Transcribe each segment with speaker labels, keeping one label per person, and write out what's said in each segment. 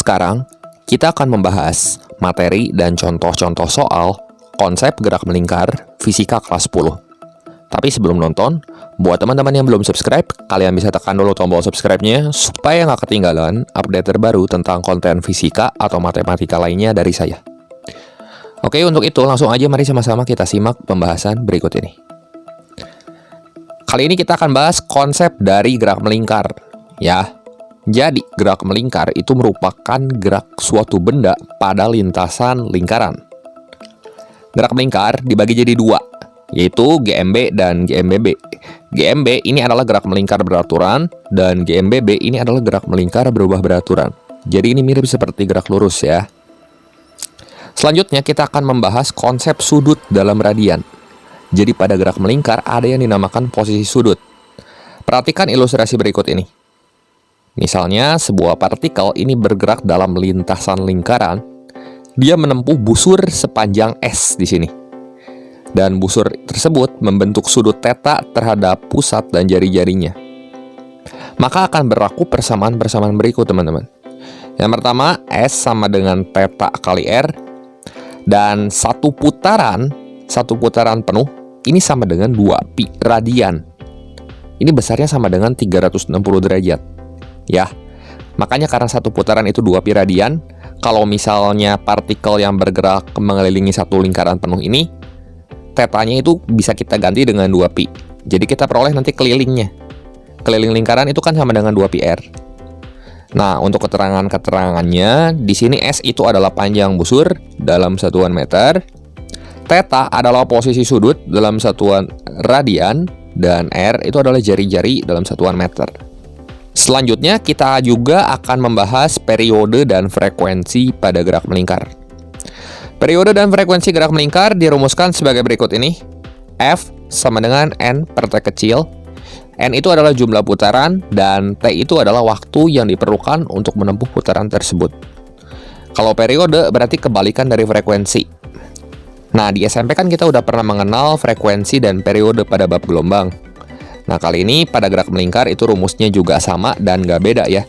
Speaker 1: Sekarang, kita akan membahas materi dan contoh-contoh soal konsep gerak melingkar fisika kelas 10. Tapi sebelum nonton, buat teman-teman yang belum subscribe, kalian bisa tekan dulu tombol subscribe-nya supaya nggak ketinggalan update terbaru tentang konten fisika atau matematika lainnya dari saya. Oke, untuk itu langsung aja mari sama-sama kita simak pembahasan berikut ini. Kali ini kita akan bahas konsep dari gerak melingkar, ya. Jadi, gerak melingkar itu merupakan gerak suatu benda pada lintasan lingkaran. Gerak melingkar dibagi jadi dua, yaitu GMB dan GMBB. GMB ini adalah gerak melingkar beraturan, dan GMBB ini adalah gerak melingkar berubah beraturan. Jadi ini mirip seperti gerak lurus ya. Selanjutnya kita akan membahas konsep sudut dalam radian. Jadi pada gerak melingkar ada yang dinamakan posisi sudut. Perhatikan ilustrasi berikut ini. Misalnya, sebuah partikel ini bergerak dalam lintasan lingkaran. Dia menempuh busur sepanjang S di sini. Dan busur tersebut membentuk sudut theta terhadap pusat dan jari-jarinya. Maka akan berlaku persamaan-persamaan berikut, teman-teman. Yang pertama, S sama dengan theta kali R. Dan satu putaran penuh, ini sama dengan 2pi radian. Ini besarnya sama dengan 360 derajat. Ya, makanya karena satu putaran itu 2pi radian, kalau misalnya partikel yang bergerak mengelilingi satu lingkaran penuh ini, tetanya itu bisa kita ganti dengan 2pi. Jadi kita peroleh nanti kelilingnya. Keliling lingkaran itu kan sama dengan 2pi R. Nah, untuk keterangannya, di sini S itu adalah panjang busur dalam satuan meter, theta adalah posisi sudut dalam satuan radian, dan R itu adalah jari-jari dalam satuan meter. Selanjutnya, kita juga akan membahas periode dan frekuensi pada gerak melingkar. Periode dan frekuensi gerak melingkar dirumuskan sebagai berikut ini. F sama dengan N per T kecil. N itu adalah jumlah putaran, dan T itu adalah waktu yang diperlukan untuk menempuh putaran tersebut. Kalau periode berarti kebalikan dari frekuensi. Nah, di SMP kan kita udah pernah mengenal frekuensi dan periode pada bab gelombang. Nah, kali ini pada gerak melingkar itu rumusnya juga sama dan nggak beda ya.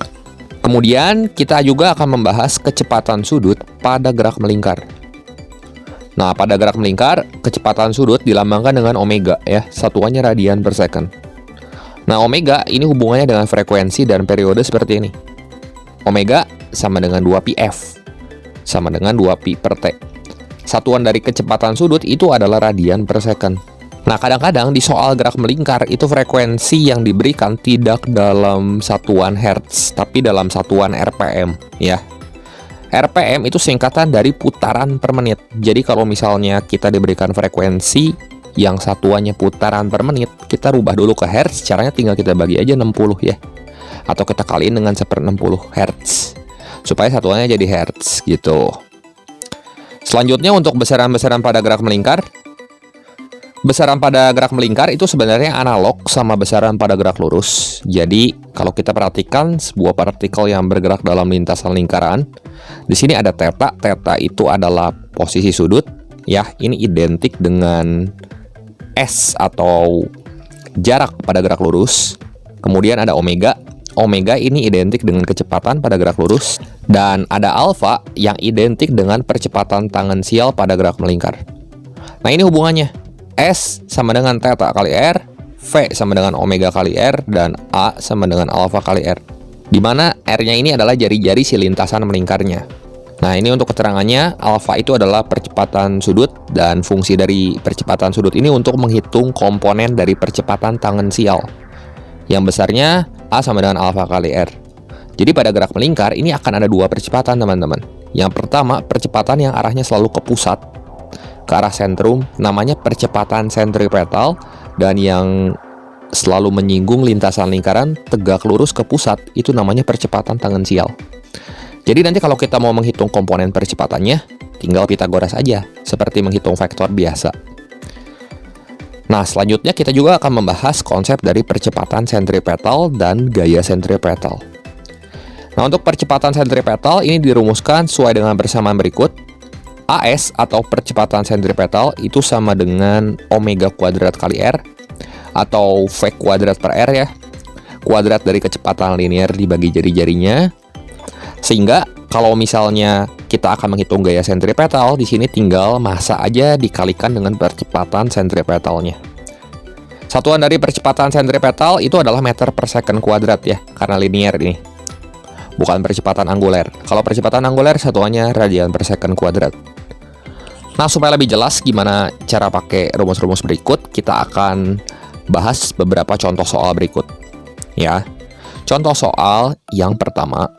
Speaker 1: Kemudian kita juga akan membahas kecepatan sudut pada gerak melingkar. Nah, pada gerak melingkar, kecepatan sudut dilambangkan dengan omega ya, satuannya radian per second. Nah, omega ini hubungannya dengan frekuensi dan periode seperti ini. Omega sama dengan 2πf, sama dengan 2pi per T. Satuan dari kecepatan sudut itu adalah radian per second. Nah, kadang-kadang di soal gerak melingkar itu frekuensi yang diberikan tidak dalam satuan hertz, tapi dalam satuan RPM, ya. RPM itu singkatan dari putaran per menit. Jadi kalau misalnya kita diberikan frekuensi yang satuannya putaran per menit, kita rubah dulu ke hertz, caranya tinggal kita bagi aja 60 ya. Atau kita kaliin dengan 1/60 hertz, supaya satuannya jadi hertz, gitu. Selanjutnya untuk besaran-besaran pada gerak melingkar. Besaran pada gerak melingkar itu sebenarnya analog sama besaran pada gerak lurus. Jadi, kalau kita perhatikan sebuah partikel yang bergerak dalam lintasan lingkaran, di sini ada theta. Theta itu adalah posisi sudut, ya. Ini identik dengan S atau jarak pada gerak lurus. Kemudian ada omega. Omega ini identik dengan kecepatan pada gerak lurus. Dan ada alfa yang identik dengan percepatan tangensial pada gerak melingkar. Nah, ini hubungannya. S sama dengan theta kali R, V sama dengan omega kali R, dan A sama dengan alfa kali R. Di mana R-nya ini adalah jari-jari si lintasan melingkarnya. Nah, ini untuk keterangannya, alfa itu adalah percepatan sudut, dan fungsi dari percepatan sudut ini untuk menghitung komponen dari percepatan tangensial. Yang besarnya A sama dengan alfa kali R. Jadi pada gerak melingkar ini akan ada dua percepatan, teman-teman. Yang pertama, percepatan yang arahnya selalu ke pusat, ke arah sentrum, namanya percepatan sentripetal, dan yang selalu menyinggung lintasan lingkaran tegak lurus ke pusat itu namanya percepatan tangensial. Jadi nanti kalau kita mau menghitung komponen percepatannya, tinggal Pitagoras aja, seperti menghitung vektor biasa. Nah, selanjutnya kita juga akan membahas konsep dari percepatan sentripetal dan gaya sentripetal. Nah, untuk percepatan sentripetal ini dirumuskan sesuai dengan persamaan berikut. AS atau percepatan sentripetal itu sama dengan omega kuadrat kali R atau V kuadrat per R ya. Kuadrat dari kecepatan linear dibagi jari-jarinya. Sehingga kalau misalnya kita akan menghitung gaya sentripetal, di sini tinggal massa aja dikalikan dengan percepatan sentripetalnya. Satuan dari percepatan sentripetal itu adalah meter per second kuadrat ya, karena linear ini. Bukan percepatan anguler. Kalau percepatan anguler satuannya radian per second kuadrat. Nah, supaya lebih jelas gimana cara pakai rumus-rumus berikut, kita akan bahas beberapa contoh soal berikut. Ya. Contoh soal yang pertama.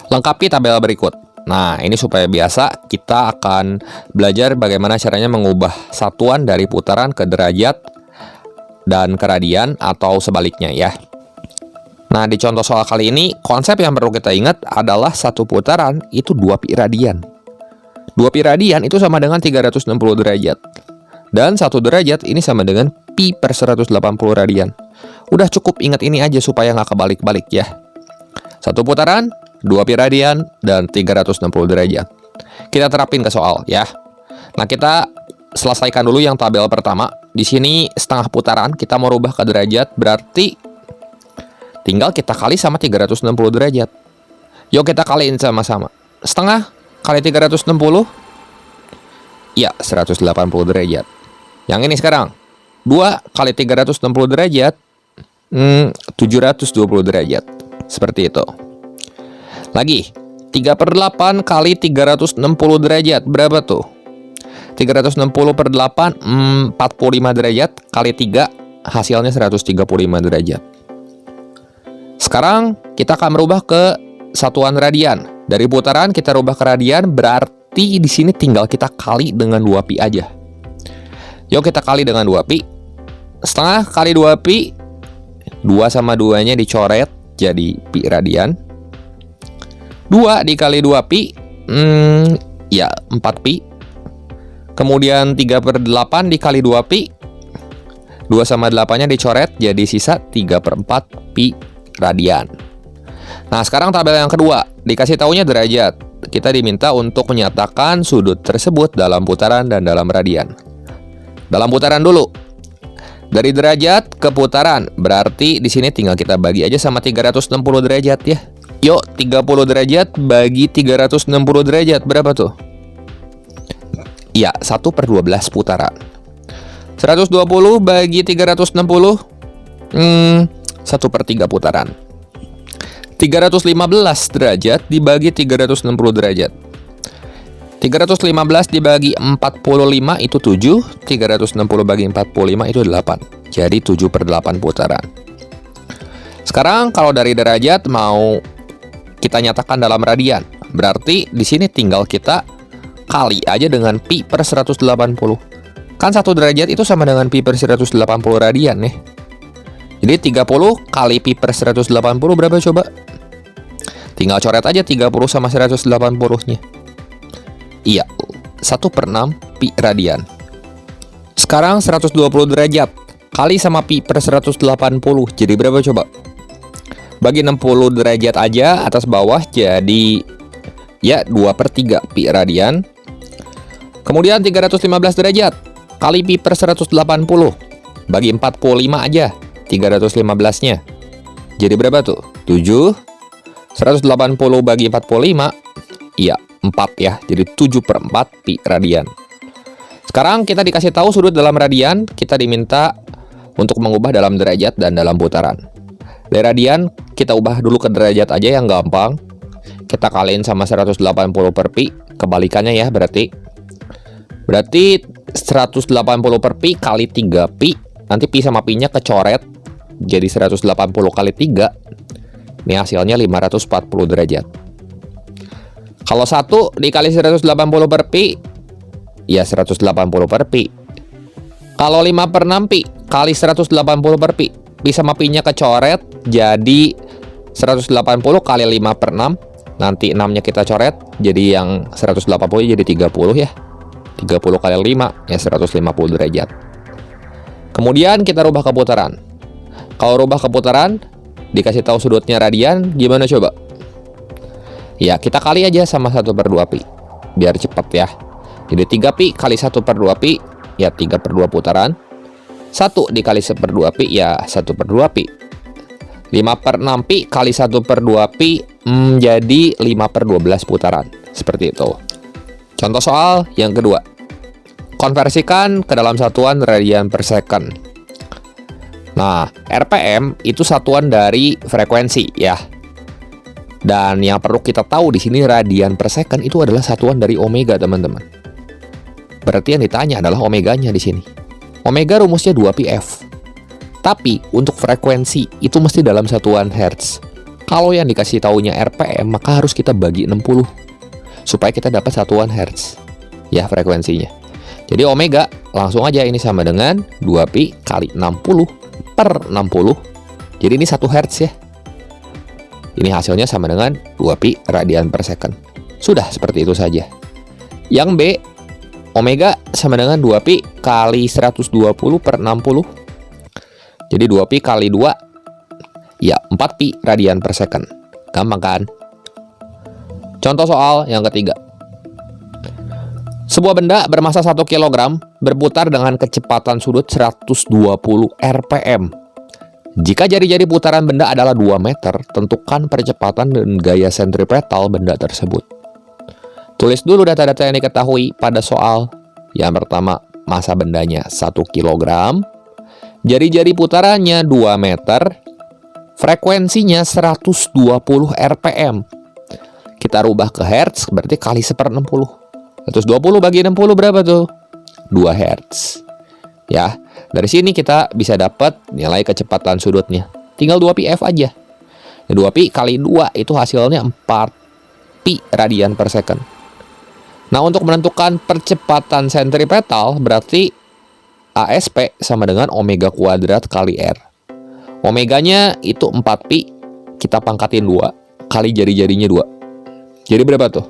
Speaker 1: Lengkapi tabel berikut. Nah, ini supaya biasa, kita akan belajar bagaimana caranya mengubah satuan dari putaran ke derajat dan ke radian atau sebaliknya ya. Nah, di contoh soal kali ini, konsep yang perlu kita ingat adalah satu putaran itu 2 pi radian. 2 pi radian itu sama dengan 360 derajat. Dan 1 derajat ini sama dengan pi per 180 radian. Udah cukup ingat ini aja supaya nggak kebalik-balik ya. Satu putaran, 2 pi radian, dan 360 derajat. Kita terapin ke soal ya. Nah, kita selesaikan dulu yang tabel pertama. Di sini setengah putaran, kita mau rubah ke derajat, berarti tinggal kita kali sama 360 derajat. Yuk kita kaliin sama-sama. Setengah kali 360, ya 180 derajat. Yang ini sekarang, 2 kali 360 derajat, 720 derajat. Seperti itu. Lagi, 3/8 kali 360 derajat, berapa tuh? 360 per 8, 45 derajat, kali 3, hasilnya 135 derajat. Sekarang, kita akan merubah ke satuan radian. Dari putaran, kita rubah ke radian, berarti di sini tinggal kita kali dengan 2 pi aja. Yuk kita kali dengan 2 pi. Setengah kali 2 pi, 2 sama 2-nya dicoret, jadi pi radian. 2 dikali 2 pi, ya 4 pi. Kemudian 3/8 dikali 2 pi, 2 sama 8-nya dicoret, jadi sisa 3/4 pi radian. Nah, sekarang tabel yang kedua, dikasih taunya derajat. Kita diminta untuk menyatakan sudut tersebut dalam putaran dan dalam radian. Dalam putaran dulu. Dari derajat ke putaran, berarti di sini tinggal kita bagi aja sama 360 derajat ya. Yuk, 30 derajat bagi 360 derajat, berapa tuh? Ya, 1/12 putaran. 120 bagi 360, 1/3 putaran. 315 derajat dibagi 360 derajat. 315 dibagi 45 itu 7, 360 bagi 45 itu 8. Jadi 7/8 putaran. Sekarang kalau dari derajat mau kita nyatakan dalam radian, berarti di sini tinggal kita kali aja dengan pi per 180. Kan 1 derajat itu sama dengan pi per 180 radian nih. Jadi 30 kali pi per 180 berapa coba? Tinggal coret aja 30 sama 180-nya. Iya, 1/6 pi radian. Sekarang 120 derajat kali sama pi per 180, jadi berapa coba? Bagi 60 derajat aja atas bawah, jadi ya 2/3 pi radian. Kemudian 315 derajat kali pi per 180, bagi 45 aja 315-nya. Jadi berapa tuh? 7. 180 bagi 45, iya 4 ya, jadi 7/4 pi radian. Sekarang kita dikasih tahu sudut dalam radian, kita diminta untuk mengubah dalam derajat dan dalam putaran. Dari radian, kita ubah dulu ke derajat aja yang gampang. Kita kaliin sama 180 per pi, kebalikannya ya berarti. Berarti 180 per pi kali 3 pi, nanti pi sama pi-nya kecoret, jadi 180 kali 3. Ini hasilnya 540 derajat. Kalau 1 dikali 180 per pi, ya 180 per pi. Kalau 5/6 pi kali 180 per pi, pi sama pi-nya kecoret, jadi 180 kali 5/6. Nanti 6-nya kita coret, jadi yang 180 jadi 30 ya. 30 kali 5, ya 150 derajat. Kemudian kita rubah ke putaran. Kalau rubah ke putaran, dikasih tahu sudutnya radian, gimana coba? Ya, kita kali aja sama 1/2 pi, biar cepat ya. Jadi 3 pi kali 1/2 pi, ya 3/2 putaran. 1 dikali 1/2 pi, ya 1/2 pi. 5/6pi kali 1/2pi jadi 5/12 putaran. Seperti itu. Contoh soal yang kedua. Konversikan ke dalam satuan radian per second. Nah, RPM itu satuan dari frekuensi ya. Dan yang perlu kita tahu di sini radian per second itu adalah satuan dari omega, teman-teman. Berarti yang ditanya adalah omeganya di sini. Omega rumusnya 2πf. Tapi untuk frekuensi itu mesti dalam satuan hertz. Kalau yang dikasih taunya RPM, maka harus kita bagi 60 supaya kita dapat satuan hertz. Ya, frekuensinya. Jadi omega langsung aja ini sama dengan 2pi kali 60/60. Jadi ini 1 hertz ya. Ini hasilnya sama dengan 2pi radian per second. Sudah seperti itu saja. Yang B, omega sama dengan 2pi kali 120/60. Jadi 2pi kali 2, ya 4pi radian per second. Gampang kan? Contoh soal yang ketiga. Sebuah benda bermasa 1 kg berputar dengan kecepatan sudut 120 rpm. Jika jari-jari putaran benda adalah 2 meter, tentukan percepatan dan gaya sentripetal benda tersebut. Tulis dulu data-data yang diketahui pada soal. Yang pertama, masa bendanya 1 kg, jari-jari putarannya 2 meter, frekuensinya 120 rpm. Kita rubah ke hertz, berarti kali 1/60. 120 bagi 60 berapa tuh? 2 hertz. Ya, dari sini kita bisa dapat nilai kecepatan sudutnya. Tinggal 2πf aja. 2pi kali 2 itu hasilnya 4pi radian per second. Nah, untuk menentukan percepatan sentripetal berarti ASP sama dengan omega kuadrat kali R. Omeganya itu 4pi, kita pangkatin 2 kali jari-jarinya 2. Jadi berapa tuh?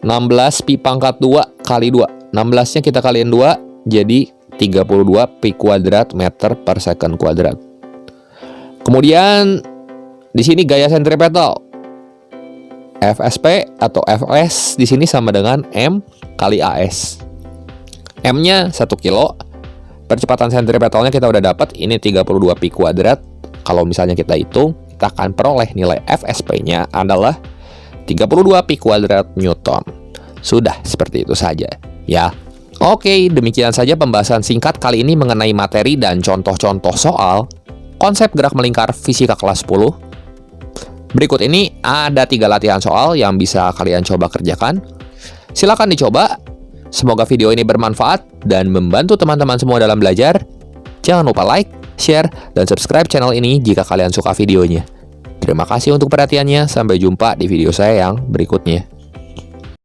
Speaker 1: 16 pi pangkat 2 kali 2. 16-nya kita kaliin 2, jadi 32 pi kuadrat meter per second kuadrat. Kemudian di sini gaya sentripetal. FSP atau Fs di sini sama dengan M kali AS. M-nya 1 kilo. Percepatan sentripetalnya kita udah dapat, ini 32 pi kuadrat. Kalau misalnya kita hitung, kita akan peroleh nilai FSP-nya adalah 32 pi kuadrat Newton. Sudah seperti itu saja ya. Oke, demikian saja pembahasan singkat kali ini mengenai materi dan contoh-contoh soal konsep gerak melingkar fisika kelas 10. Berikut ini ada 3 latihan soal yang bisa kalian coba kerjakan. Silakan dicoba. Semoga video ini bermanfaat dan membantu teman-teman semua dalam belajar. Jangan lupa like, share, dan subscribe channel ini jika kalian suka videonya. Terima kasih untuk perhatiannya. Sampai jumpa di video saya yang berikutnya.